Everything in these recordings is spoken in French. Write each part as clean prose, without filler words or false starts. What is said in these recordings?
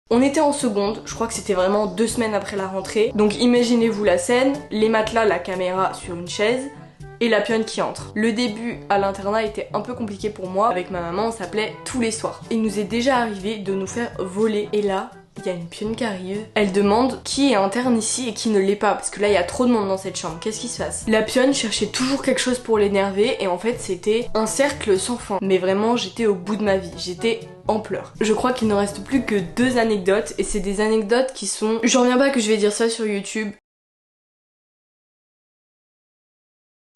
On était en seconde, je crois que c'était vraiment 2 semaines après la rentrée. Donc imaginez-vous la scène, les matelas, la caméra sur une chaise et la pionne qui entre. Le début à l'internat était un peu compliqué pour moi. Avec ma maman, on s'appelait tous les soirs. Il nous est déjà arrivé de nous faire voler. Et là, il y a une pionne qui arrive. Elle demande qui est interne ici et qui ne l'est pas. Parce que là, il y a trop de monde dans cette chambre. Qu'est-ce qui se passe? La pionne cherchait toujours quelque chose pour l'énerver. Et en fait, c'était un cercle sans fin. Mais vraiment, j'étais au bout de ma vie. J'étais en pleurs. Je crois qu'il ne reste plus que 2 anecdotes. Et c'est des anecdotes qui sont... J'en reviens pas que je vais dire ça sur YouTube.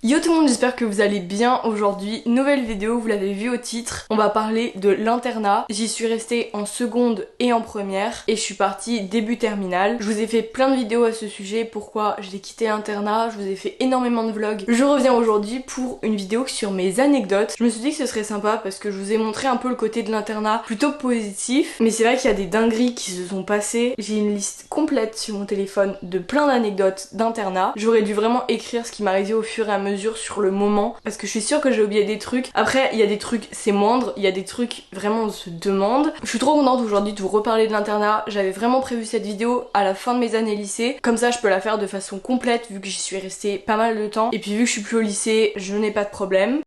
Yo tout le monde, j'espère que vous allez bien aujourd'hui. Nouvelle vidéo, vous l'avez vu au titre. On va parler de l'internat. J'y suis restée en seconde et en première. Et je suis partie début terminale. Je vous ai fait plein de vidéos à ce sujet. Pourquoi j'ai quitté l'internat. Je vous ai fait énormément de vlogs. Je reviens aujourd'hui pour une vidéo sur mes anecdotes. Je me suis dit que ce serait sympa parce que je vous ai montré un peu le côté de l'internat plutôt positif. Mais c'est vrai qu'il y a des dingueries qui se sont passées. J'ai une liste complète sur mon téléphone de plein d'anecdotes d'internat. J'aurais dû vraiment écrire ce qui m'arrivait au fur et à mesure sur le moment parce que je suis sûre que j'ai oublié des trucs. Après il y a des trucs c'est moindre, il y a des trucs vraiment on se demande. Je suis trop contente aujourd'hui de vous reparler de l'internat. J'avais vraiment prévu cette vidéo à la fin de mes années lycée, comme ça je peux la faire de façon complète vu que j'y suis restée pas mal de temps et puis vu que je suis plus au lycée je n'ai pas de problème.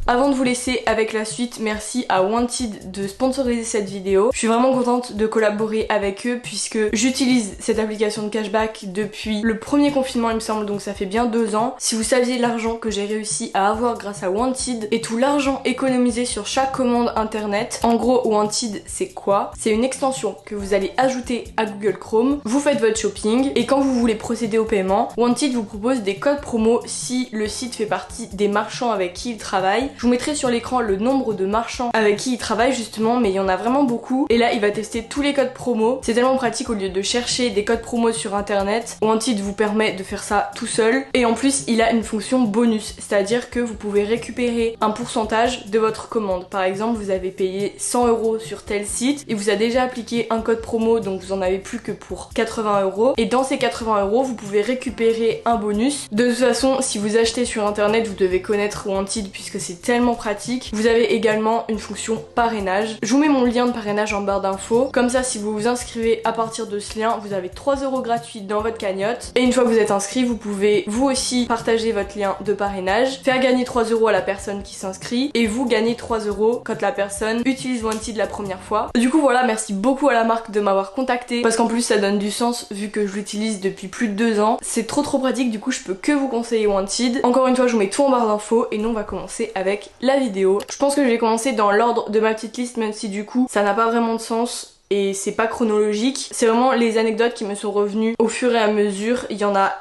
Avant de vous laisser avec la suite, merci à Wanted de sponsoriser cette vidéo. Je suis vraiment contente de collaborer avec eux puisque j'utilise cette application de cashback depuis le premier confinement il me semble, donc ça fait bien 2 ans. Si vous saviez l'argent que j'ai réussi à avoir grâce à Wanted et tout l'argent économisé sur chaque commande internet. En gros, Wanted c'est quoi? C'est une extension que vous allez ajouter à Google Chrome, vous faites votre shopping et quand vous voulez procéder au paiement, Wanted vous propose des codes promo si le site fait partie des marchands avec qui il travaille. Je vous mettrai sur l'écran le nombre de marchands avec qui il travaille justement, mais il y en a vraiment beaucoup. Et là, il va tester tous les codes promo. C'est tellement pratique au lieu de chercher des codes promo sur internet. Wanted vous permet de faire ça tout seul. Et en plus, il a une fonction bonus, c'est-à-dire que vous pouvez récupérer un pourcentage de votre commande. Par exemple, vous avez payé 100 € sur tel site et vous a déjà appliqué un code promo, donc vous en avez plus que pour 80 €. Et dans ces 80 €, vous pouvez récupérer un bonus. De toute façon, si vous achetez sur internet, vous devez connaître Wanted puisque c'est tellement pratique. Vous avez également une fonction parrainage. Je vous mets mon lien de parrainage en barre d'infos. Comme ça, si vous vous inscrivez à partir de ce lien, vous avez 3 € gratuits dans votre cagnotte. Et une fois que vous êtes inscrit, vous pouvez vous aussi partager votre lien de parrainage, faire gagner 3 € à la personne qui s'inscrit et vous gagnez 3 € quand la personne utilise Wanted la première fois. Du coup voilà, merci beaucoup à la marque de m'avoir contacté parce qu'en plus ça donne du sens vu que je l'utilise depuis plus de 2 ans. C'est trop pratique, du coup je peux que vous conseiller Wanted. Encore une fois, je vous mets tout en barre d'infos et nous on va commencer avec la vidéo. Je pense que je vais commencer dans l'ordre de ma petite liste même si du coup ça n'a pas vraiment de sens et c'est pas chronologique. C'est vraiment les anecdotes qui me sont revenues au fur et à mesure. Il y en a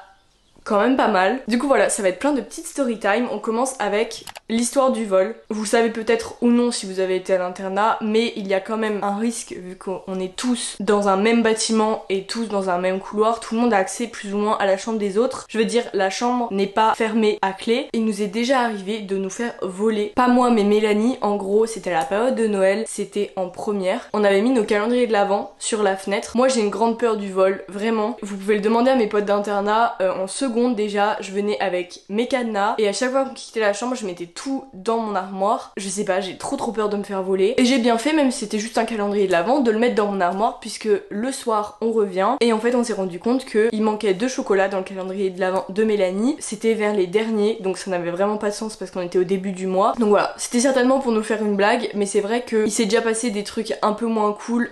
quand même pas mal. Du coup voilà, ça va être plein de petites story time. On commence avec l'histoire du vol. Vous savez peut-être ou non si vous avez été à l'internat, mais il y a quand même un risque vu qu'on est tous dans un même bâtiment et tous dans un même couloir. Tout le monde a accès plus ou moins à la chambre des autres. Je veux dire, la chambre n'est pas fermée à clé. Il nous est déjà arrivé de nous faire voler. Pas moi mais Mélanie. En gros, c'était la période de Noël, c'était en première. On avait mis nos calendriers de l'avent sur la fenêtre. Moi j'ai une grande peur du vol, vraiment. Vous pouvez le demander à mes potes d'internat. En seconde déjà, je venais avec mes cadenas et à chaque fois qu'on quittait la chambre, je mettais tout dans mon armoire. Je sais pas, j'ai trop peur de me faire voler. Et j'ai bien fait, même si c'était juste un calendrier de l'avent, de le mettre dans mon armoire puisque le soir on revient et en fait on s'est rendu compte qu'il manquait 2 chocolats dans le calendrier de l'avent de Mélanie. C'était vers les derniers, donc ça n'avait vraiment pas de sens parce qu'on était au début du mois. Donc voilà, c'était certainement pour nous faire une blague, mais c'est vrai qu'il s'est déjà passé des trucs un peu moins cool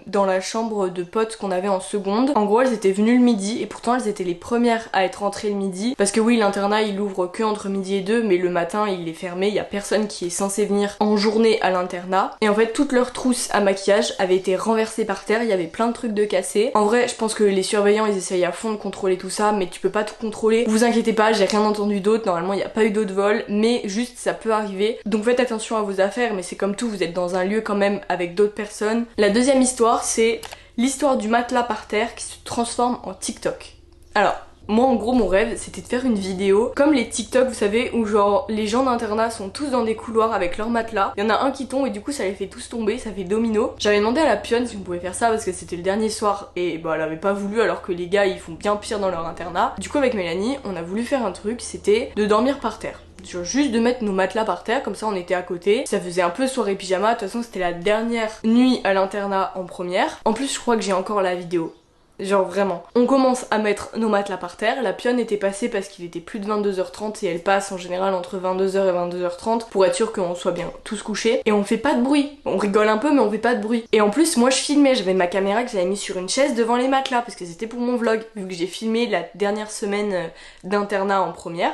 dans la chambre de potes qu'on avait en seconde. En gros, elles étaient venues le midi et pourtant elles étaient les premières à être rentrées le midi parce que oui, l'internat il ouvre que entre midi et 2, mais le matin il est fermé, il y a personne qui est censé venir en journée à l'internat. Et en fait, toutes leurs trousses à maquillage avaient été renversées par terre, il y avait plein de trucs de cassés. En vrai, je pense que les surveillants ils essayent à fond de contrôler tout ça, mais tu peux pas tout contrôler. Vous inquiétez pas, j'ai rien entendu d'autre, normalement il n'y a pas eu d'autres vols, mais juste ça peut arriver. Donc faites attention à vos affaires, mais c'est comme tout, vous êtes dans un lieu quand même avec d'autres personnes. La deuxième histoire, c'est l'histoire du matelas par terre qui se transforme en TikTok. Alors, moi en gros mon rêve c'était de faire une vidéo comme les TikTok, vous savez, où genre les gens d'internat sont tous dans des couloirs avec leur matelas. Il y en a un qui tombe et du coup ça les fait tous tomber, ça fait domino. J'avais demandé à la pionne si on pouvait faire ça parce que c'était le dernier soir et bah elle avait pas voulu alors que les gars ils font bien pire dans leur internat. Du coup avec Mélanie on a voulu faire un truc, c'était de dormir par terre. juste de mettre nos matelas par terre, comme ça on était à côté. Ça faisait un peu soirée pyjama, de toute façon c'était la dernière nuit à l'internat en première. En plus je crois que j'ai encore la vidéo. Genre vraiment. On commence à mettre nos matelas par terre, la pionne était passée parce qu'il était plus de 22h30 et elle passe en général entre 22h et 22h30 pour être sûr qu'on soit bien tous couchés. Et on fait pas de bruit. On rigole un peu mais on fait pas de bruit. Et en plus moi je filmais, j'avais ma caméra que j'avais mis sur une chaise devant les matelas parce que c'était pour mon vlog, vu que j'ai filmé la dernière semaine d'internat en première.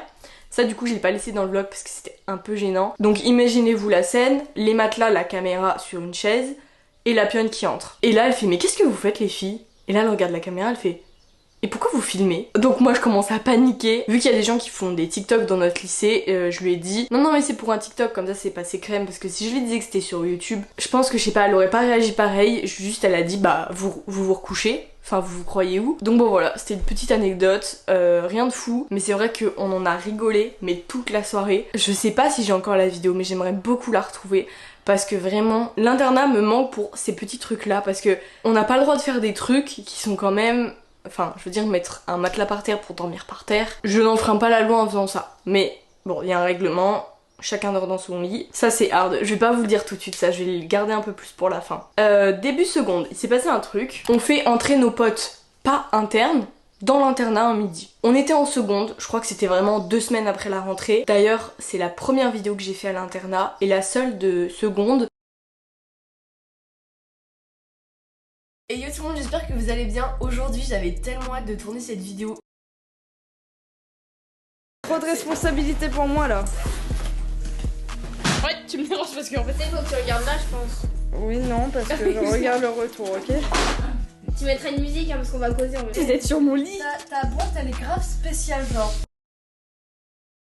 Ça du coup je l'ai pas laissé dans le vlog parce que c'était un peu gênant. Donc imaginez-vous la scène, les matelas, la caméra sur une chaise et la pionne qui entre. Et là elle fait mais qu'est-ce que vous faites les filles? Et là elle regarde la caméra, elle fait et pourquoi vous filmez? Donc moi je commence à paniquer. Vu qu'il y a des gens qui font des TikTok dans notre lycée, je lui ai dit non mais c'est pour un TikTok, comme ça c'est passé crème. Parce que si je lui disais que c'était sur YouTube, je pense que je sais pas, elle aurait pas réagi pareil. Juste elle a dit bah vous recouchez. Enfin vous vous croyez où? Donc bon voilà, c'était une petite anecdote, rien de fou. Mais c'est vrai qu'on en a rigolé, mais toute la soirée. Je sais pas si j'ai encore la vidéo, mais j'aimerais beaucoup la retrouver. Parce que vraiment, l'internat me manque pour ces petits trucs là. Parce que on n'a pas le droit de faire des trucs qui sont quand même... Enfin, je veux dire, mettre un matelas par terre pour dormir par terre. Je n'enfreins pas la loi en faisant ça. Mais bon, il y a un règlement, chacun dort dans son lit. Ça c'est hard, je vais pas vous le dire tout de suite ça, je vais le garder un peu plus pour la fin. Début seconde, il s'est passé un truc. On fait entrer nos potes, pas internes, dans l'internat un midi. On était en seconde, je crois que c'était vraiment 2 semaines après la rentrée. D'ailleurs, c'est la première vidéo que j'ai fait à l'internat et la seule de seconde. Et yo tout le monde, j'espère que vous allez bien. Aujourd'hui, j'avais tellement hâte de tourner cette vidéo. Trop de responsabilité pour moi là. Ouais, tu me déranges parce qu'en fait, il faut que tu regardes là, je pense. Oui, non, parce que je regarde le retour, ok? Tu mettras une musique hein, parce qu'on va causer en même temps. Vous êtes sur mon lit. Ta boîte elle est grave spéciale genre.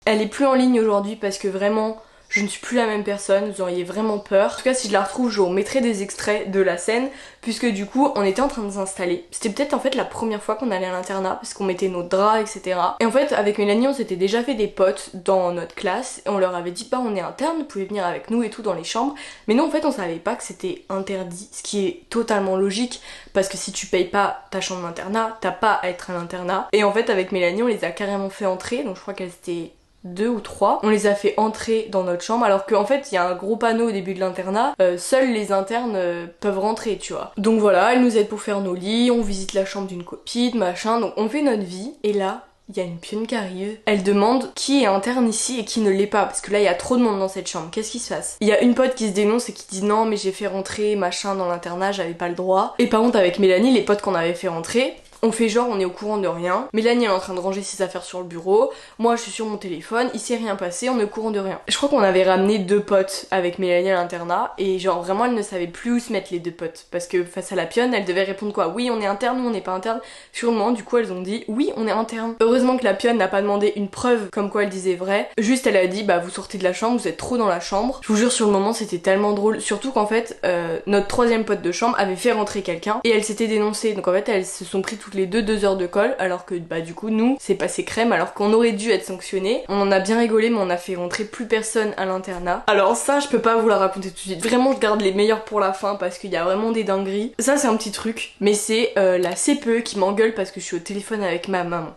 Elle est plus en ligne aujourd'hui parce que vraiment je ne suis plus la même personne, vous auriez vraiment peur. En tout cas si je la retrouve je vous mettrai des extraits de la scène puisque du coup on était en train de s'installer. C'était peut-être en fait la première fois qu'on allait à l'internat parce qu'on mettait nos draps etc. Et en fait avec Mélanie on s'était déjà fait des potes dans notre classe et on leur avait dit bah on est interne, vous pouvez venir avec nous et tout dans les chambres. Mais nous en fait on savait pas que c'était interdit, ce qui est totalement logique parce que si tu payes pas ta chambre d'internat, t'as pas à être à l'internat. Et en fait avec Mélanie on les a carrément fait entrer, donc je crois qu'elles étaient 2 ou 3, on les a fait entrer dans notre chambre alors qu'en fait il y a un gros panneau au début de l'internat, seuls les internes peuvent rentrer tu vois. Donc voilà, elle nous aide pour faire nos lits, on visite la chambre d'une copine, machin, donc on fait notre vie et là il y a une pionne qui arrive, elle demande qui est interne ici et qui ne l'est pas parce que là il y a trop de monde dans cette chambre, qu'est-ce qui se passe? Il y a une pote qui se dénonce et qui dit non mais j'ai fait rentrer machin dans l'internat, j'avais pas le droit. Et par contre avec Mélanie, les potes qu'on avait fait rentrer, on fait genre on est au courant de rien. Mélanie elle est en train de ranger ses affaires sur le bureau. Moi je suis sur mon téléphone, il s'est rien passé, on est au courant de rien. Je crois qu'on avait ramené 2 potes avec Mélanie à l'internat et genre vraiment elle ne savait plus où se mettre les 2 potes. Parce que face à la pionne elle devait répondre quoi? Oui on est interne ou on n'est pas interne. Sur le moment du coup elles ont dit oui on est interne. Heureusement que la pionne n'a pas demandé une preuve comme quoi elle disait vrai. Juste elle a dit bah vous sortez de la chambre, vous êtes trop dans la chambre. Je vous jure sur le moment c'était tellement drôle. Surtout qu'en fait notre 3e pote de chambre avait fait rentrer quelqu'un et elle s'était dénoncée. Donc en fait elles se sont pris toutes les 2 heures de colle alors que bah du coup nous c'est passé crème alors qu'on aurait dû être sanctionnés. On en a bien rigolé mais on a fait rentrer plus personne à l'internat. Alors ça je peux pas vous la raconter tout de suite. Vraiment je garde les meilleurs pour la fin parce qu'il y a vraiment des dingueries. Ça c'est un petit truc mais c'est la CPE qui m'engueule parce que je suis au téléphone avec ma maman.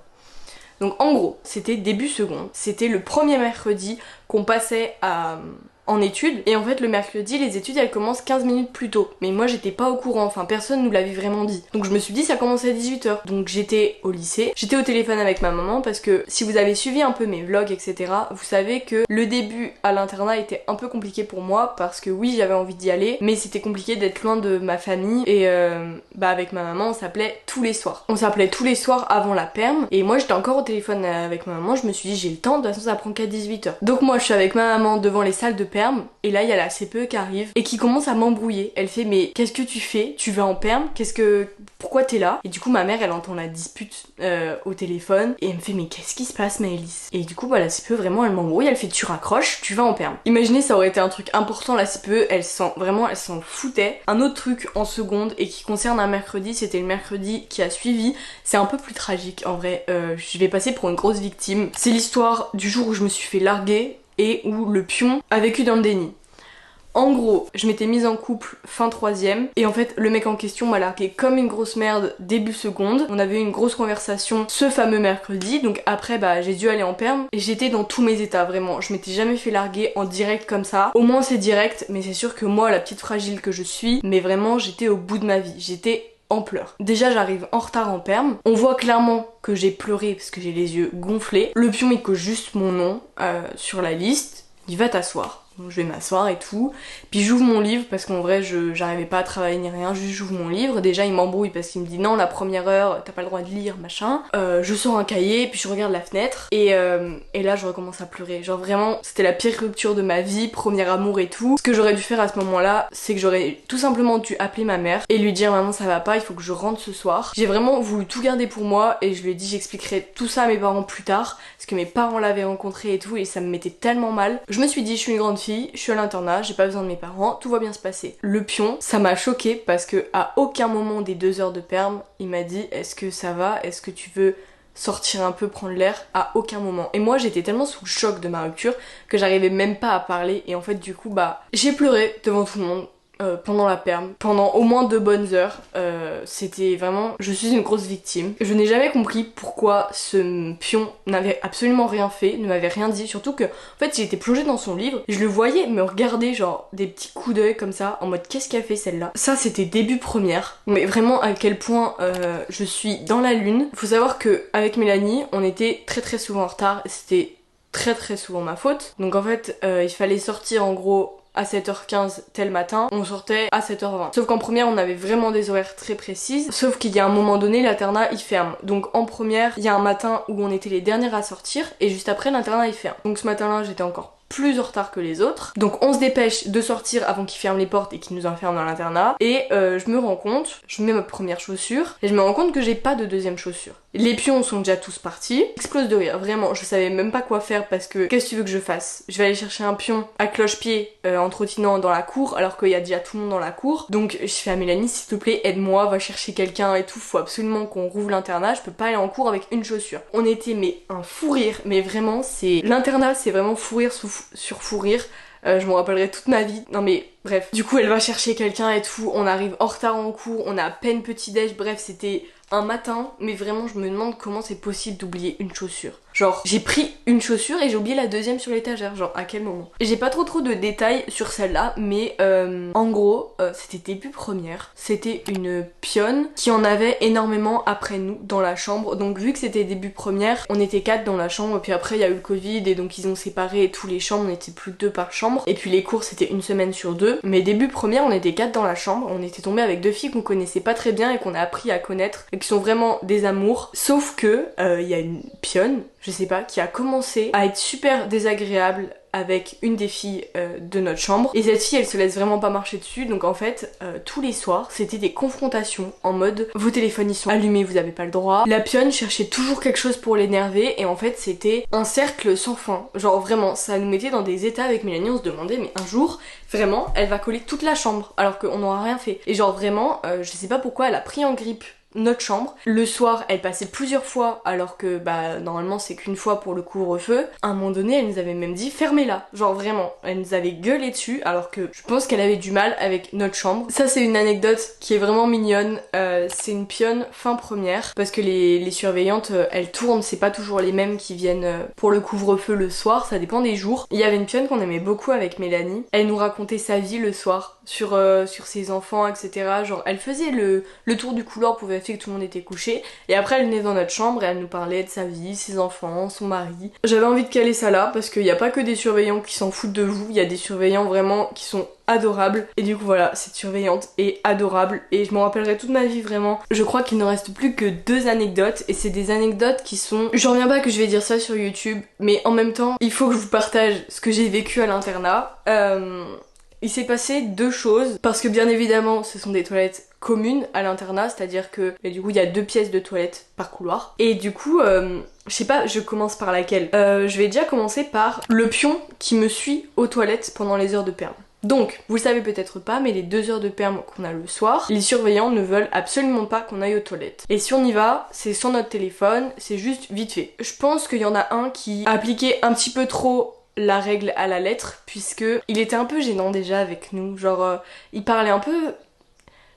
Donc en gros c'était début seconde. C'était le premier mercredi qu'on passait en études et en fait le mercredi les études elles commencent 15 minutes plus tôt mais moi j'étais pas au courant, enfin personne nous l'avait vraiment dit donc je me suis dit ça commençait à 18h donc j'étais au lycée, j'étais au téléphone avec ma maman parce que si vous avez suivi un peu mes vlogs etc vous savez que le début à l'internat était un peu compliqué pour moi parce que oui j'avais envie d'y aller mais c'était compliqué d'être loin de ma famille et bah avec ma maman on s'appelait tous les soirs, avant la perm et moi j'étais encore au téléphone avec ma maman, je me suis dit j'ai le temps, de toute façon ça prend qu'à 18h donc moi je suis avec ma maman devant les salles de perm et là il y a la CPE qui arrive et qui commence à m'embrouiller. Elle fait mais qu'est-ce que tu fais? Tu vas en perm? Pourquoi t'es là? Et du coup ma mère elle entend la dispute au téléphone et elle me fait mais qu'est-ce qui se passe Maëlys? Et du coup bah la CPE vraiment elle m'embrouille, elle fait tu raccroches, tu vas en perm. Imaginez ça aurait été un truc important, la CPE elle s'en foutait. Un autre truc en seconde et qui concerne un mercredi, c'était le mercredi qui a suivi, c'est un peu plus tragique en vrai, je vais passer pour une grosse victime. C'est l'histoire du jour où je me suis fait larguer et où le pion a vécu dans le déni. En gros, je m'étais mise en couple fin 3ème et en fait le mec en question m'a largué comme une grosse merde début seconde. On avait eu une grosse conversation ce fameux mercredi, donc après bah j'ai dû aller en perm et j'étais dans tous mes états vraiment. Je m'étais jamais fait larguer en direct comme ça. Au moins c'est direct, mais c'est sûr que moi la petite fragile que je suis, mais vraiment j'étais au bout de ma vie. J'étais en pleurs. Déjà j'arrive en retard en perm, on voit clairement que j'ai pleuré parce que j'ai les yeux gonflés. Le pion il coche juste mon nom sur la liste, il va t'asseoir. Donc je vais m'asseoir et tout, puis j'ouvre mon livre parce qu'en vrai j'arrivais pas à travailler ni rien, juste j'ouvre mon livre. Déjà il m'embrouille parce qu'il me dit non la première heure t'as pas le droit de lire machin. Je sors un cahier puis je regarde la fenêtre et là je recommence à pleurer. Genre vraiment c'était la pire rupture de ma vie, premier amour et tout. Ce que j'aurais dû faire à ce moment là c'est que j'aurais tout simplement dû appeler ma mère et lui dire maman ça va pas, il faut que je rentre ce soir. J'ai vraiment voulu tout garder pour moi et je lui ai dit j'expliquerai tout ça à mes parents plus tard parce que mes parents l'avaient rencontré et tout et ça me mettait tellement mal. Je me suis dit je suis une grande fille, je suis à l'internat, j'ai pas besoin de mes parents, tout va bien se passer. Le pion, ça m'a choquée parce que à aucun moment des 2 heures de perm, il m'a dit est-ce que ça va, est-ce que tu veux sortir un peu, prendre l'air, à aucun moment. Et moi j'étais tellement sous le choc de ma rupture que j'arrivais même pas à parler et en fait du coup bah j'ai pleuré devant tout le monde. Pendant la perm, pendant au moins 2 bonnes heures, c'était vraiment, je suis une grosse victime. Je n'ai jamais compris pourquoi ce pion n'avait absolument rien fait, ne m'avait rien dit, surtout que en fait j'étais plongée dans son livre, je le voyais me regarder genre des petits coups d'œil comme ça, en mode qu'est-ce qu'a fait celle-là. Ça c'était début première, mais vraiment à quel point je suis dans la lune. Faut savoir que avec Mélanie, on était très souvent en retard, c'était très souvent ma faute. Donc en fait il fallait sortir en gros à 7h15 tel matin, on sortait à 7h20. Sauf qu'en première, on avait vraiment des horaires très précises. Sauf qu'il y a un moment donné, l'internat il ferme. Donc en première, il y a un matin où on était les dernières à sortir et juste après, l'internat il ferme. Donc ce matin-là, j'étais encore plus en retard que les autres. Donc on se dépêche de sortir avant qu'ils ferment les portes et qu'ils nous enferment dans l'internat. Et je me rends compte, je mets ma première chaussure et je me rends compte que j'ai pas de deuxième chaussure. Les pions sont déjà tous partis. J'explose de rire, vraiment, je savais même pas quoi faire parce que qu'est-ce que tu veux que je fasse? Je vais aller chercher un pion à cloche-pied en trottinant dans la cour alors qu'il y a déjà tout le monde dans la cour. Donc je fais à Mélanie s'il te plaît aide-moi, va chercher quelqu'un et tout, faut absolument qu'on rouvre l'internat, je peux pas aller en cours avec une chaussure. On était mais un fou rire, mais vraiment c'est... L'internat c'est vraiment fou rire sur fou rire. Je m'en rappellerai toute ma vie. Non mais bref. Du coup elle va chercher quelqu'un et tout, on arrive en retard en cours, on a à peine petit déj, bref c'était un matin, mais vraiment je me demande comment c'est possible d'oublier une chaussure. Genre j'ai pris une chaussure et j'ai oublié la deuxième sur l'étagère, genre à quel moment? J'ai pas trop de détails sur celle-là, mais en gros c'était début première, c'était une pionne qui en avait énormément après nous dans la chambre, donc vu que c'était début première, on était 4 dans la chambre, puis après il y a eu le Covid et donc ils ont séparé tous les chambres, on était plus de 2 par chambre, et puis les cours c'était une semaine sur 2, mais début première on était 4 dans la chambre, on était tombé avec 2 filles qu'on connaissait pas très bien et qu'on a appris à connaître, et qui sont vraiment des amours, sauf que il y a une pionne, je sais pas, qui a commencé à être super désagréable avec une des filles de notre chambre, et cette fille elle se laisse vraiment pas marcher dessus, donc en fait tous les soirs c'était des confrontations en mode vos téléphones ils sont allumés, vous avez pas le droit. La pionne cherchait toujours quelque chose pour l'énerver et en fait c'était un cercle sans fin, genre vraiment ça nous mettait dans des états. Avec Mélanie on se demandait mais un jour vraiment elle va coller toute la chambre alors qu'on n'aura rien fait, et genre vraiment je sais pas pourquoi elle a pris en grippe notre chambre. Le soir, elle passait plusieurs fois alors que bah normalement c'est qu'une fois pour le couvre-feu. À un moment donné, elle nous avait même dit fermez-la. Genre vraiment, elle nous avait gueulé dessus alors que je pense qu'elle avait du mal avec notre chambre. Ça c'est une anecdote qui est vraiment mignonne. C'est une pionne fin première parce que les surveillantes elles tournent, c'est pas toujours les mêmes qui viennent pour le couvre-feu le soir, ça dépend des jours. Il y avait une pionne qu'on aimait beaucoup avec Mélanie. Elle nous racontait sa vie le soir sur ses enfants, etc. Genre elle faisait le tour du couloir pour vérifier que tout le monde était couché, et après elle venait dans notre chambre et elle nous parlait de sa vie, ses enfants, son mari. J'avais envie de caler ça là parce qu'il n'y a pas que des surveillants qui s'en foutent de vous, il y a des surveillants vraiment qui sont adorables, et du coup voilà, cette surveillante est adorable et je m'en rappellerai toute ma vie vraiment. Je crois qu'il ne reste plus que 2 anecdotes et c'est des anecdotes qui sont... J'en reviens pas que je vais dire ça sur YouTube, mais en même temps il faut que je vous partage ce que j'ai vécu à l'internat. Il s'est passé 2 choses, parce que bien évidemment ce sont des toilettes communes à l'internat, c'est-à-dire que du coup il y a 2 pièces de toilettes par couloir, et du coup je sais pas, je commence par laquelle. Je vais déjà commencer par le pion qui me suit aux toilettes pendant les heures de perm. Donc, vous le savez peut-être pas, mais les 2 heures de perm qu'on a le soir, les surveillants ne veulent absolument pas qu'on aille aux toilettes. Et si on y va, c'est sur notre téléphone, c'est juste vite fait. Je pense qu'il y en a un qui a appliqué un petit peu trop la règle à la lettre, puisque il était un peu gênant déjà avec nous, genre il parlait un peu...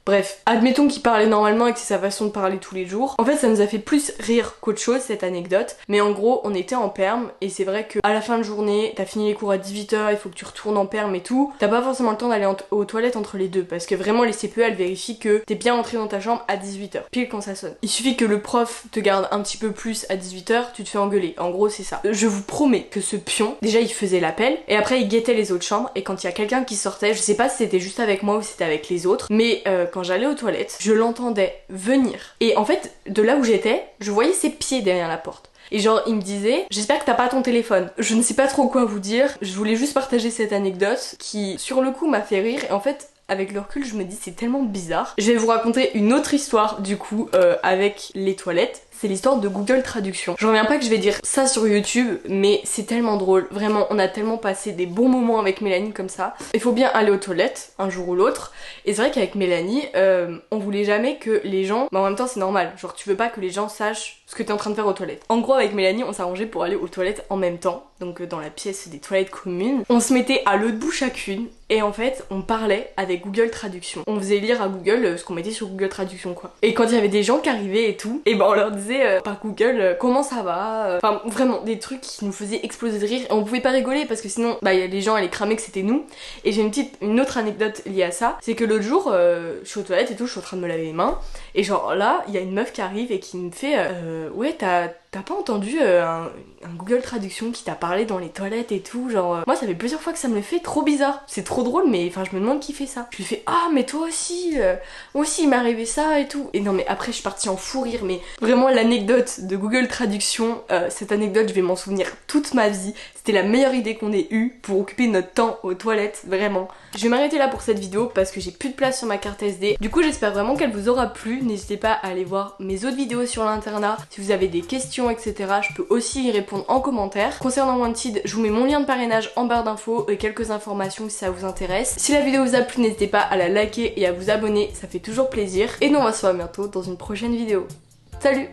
Bref, admettons qu'il parlait normalement et que c'est sa façon de parler tous les jours. En fait, ça nous a fait plus rire qu'autre chose, cette anecdote. Mais en gros, on était en perm et c'est vrai que à la fin de journée, t'as fini les cours à 18h, il faut que tu retournes en perm et tout. T'as pas forcément le temps d'aller aux toilettes entre les deux parce que vraiment les CPE, elles vérifient que t'es bien entré dans ta chambre à 18h, pile quand ça sonne. Il suffit que le prof te garde un petit peu plus à 18h, tu te fais engueuler. En gros, c'est ça. Je vous promets que ce pion, déjà il faisait l'appel et après il guettait les autres chambres et quand il y a quelqu'un qui sortait, je sais pas si c'était juste avec moi ou si c'était avec les autres, mais quand j'allais aux toilettes, je l'entendais venir. Et en fait, de là où j'étais, je voyais ses pieds derrière la porte. Et genre, il me disait, j'espère que t'as pas ton téléphone. Je ne sais pas trop quoi vous dire, je voulais juste partager cette anecdote qui, sur le coup, m'a fait rire. Et en fait, avec le recul, je me dis c'est tellement bizarre. Je vais vous raconter une autre histoire, du coup, avec les toilettes. C'est l'histoire de Google Traduction. Je reviens pas que je vais dire ça sur YouTube, mais c'est tellement drôle. Vraiment, on a tellement passé des bons moments avec Mélanie comme ça. Il faut bien aller aux toilettes, un jour ou l'autre. Et c'est vrai qu'avec Mélanie, on voulait jamais que les gens... Mais en même temps, c'est normal. Genre, tu veux pas que les gens sachent ce que t'es en train de faire aux toilettes. En gros, avec Mélanie, on s'arrangeait pour aller aux toilettes en même temps. Donc dans la pièce des toilettes communes. On se mettait à l'autre bout chacune. Et en fait, on parlait avec Google Traduction. On faisait lire à Google ce qu'on mettait sur Google Traduction, quoi. Et quand il y avait des gens qui arrivaient et tout, et ben on leur disait par Google comment ça va, enfin vraiment des trucs qui nous faisaient exploser de rire et on pouvait pas rigoler parce que sinon bah les gens allaient cramer que c'était nous. Et j'ai une autre anecdote liée à ça, c'est que l'autre jour je suis aux toilettes et tout, je suis en train de me laver les mains et genre là il y a une meuf qui arrive et qui me fait ouais t'as pas entendu un Google Traduction qui t'a parlé dans les toilettes et tout, genre moi ça fait plusieurs fois que ça me le fait, trop bizarre, c'est trop drôle mais enfin je me demande qui fait ça. Je lui fais ah mais toi aussi, moi aussi il m'est arrivé ça et tout. Et non mais après je suis partie en fou rire, mais vraiment l'anecdote de Google Traduction, cette anecdote je vais m'en souvenir toute ma vie. C'était la meilleure idée qu'on ait eue pour occuper notre temps aux toilettes, vraiment. Je vais m'arrêter là pour cette vidéo parce que j'ai plus de place sur ma carte SD. Du coup j'espère vraiment qu'elle vous aura plu. N'hésitez pas à aller voir mes autres vidéos sur l'internat. Si vous avez des questions etc, je peux aussi y répondre en commentaire. Concernant Wanted, je vous mets mon lien de parrainage en barre d'infos et quelques informations si ça vous intéresse. Si la vidéo vous a plu, n'hésitez pas à la liker et à vous abonner, ça fait toujours plaisir. Et nous on va se voir bientôt dans une prochaine vidéo. Salut!